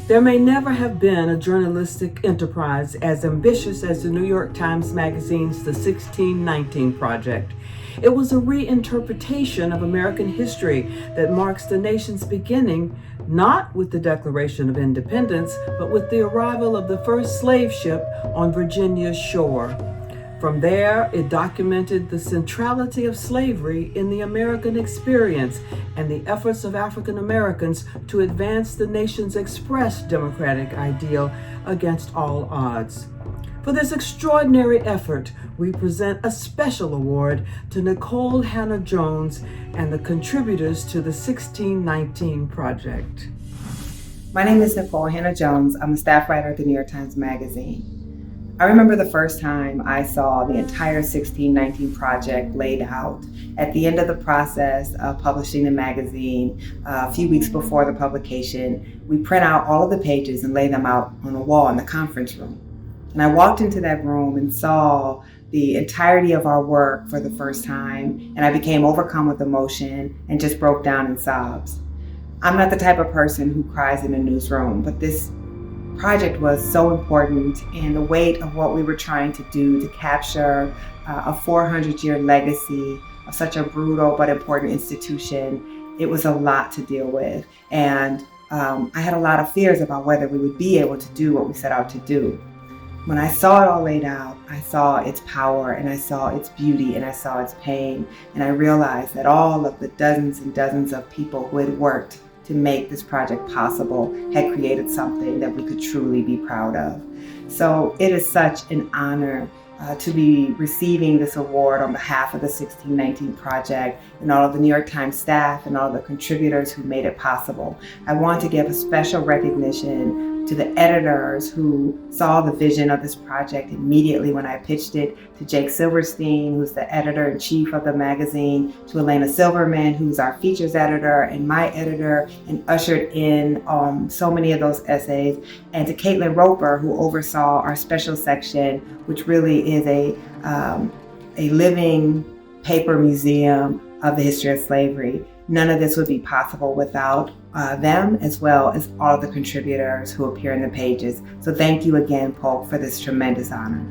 There may never have been a journalistic enterprise as ambitious as the New York Times Magazine's The 1619 Project. It was a reinterpretation of American history that marks the nation's beginning, not with the Declaration of Independence, but with the arrival of the first slave ship on Virginia's shore. From there, it documented the centrality of slavery in the American experience and the efforts of African Americans to advance the nation's expressed democratic ideal against all odds. For this extraordinary effort, we present a special award to Nikole Hannah-Jones and the contributors to the 1619 Project. My name is Nikole Hannah-Jones. I'm a staff writer at the New York Times Magazine. I remember the first time I saw the entire 1619 Project laid out. At the end of the process of publishing the magazine, a few weeks before the publication, we print out all of the pages and lay them out on a wall in the conference room. And I walked into that room and saw the entirety of our work for the first time, and I became overcome with emotion and just broke down in sobs. I'm not the type of person who cries in a newsroom, but this project was so important, and the weight of what we were trying to do to capture a 400-year legacy of such a brutal but important institution, it was a lot to deal with. And I had a lot of fears about whether we would be able to do what we set out to do. When I saw it all laid out, I saw its power, and I saw its beauty, and I saw its pain, and I realized that all of the dozens and dozens of people who had worked to make this project possible had created something that we could truly be proud of. So it is such an honor to be receiving this award on behalf of the 1619 Project and all of the New York Times staff and all the contributors who made it possible. I want to give a special recognition to the editors who saw the vision of this project immediately when I pitched it, to Jake Silverstein, who's the editor-in-chief of the magazine, to Elena Silverman, who's our features editor and my editor, and ushered in so many of those essays, and to Caitlin Roper, who oversaw our special section, which really is a living paper museum of the history of slavery. None of this would be possible without them, as well as all the contributors who appear in the pages. So thank you again, Polk, for this tremendous honor.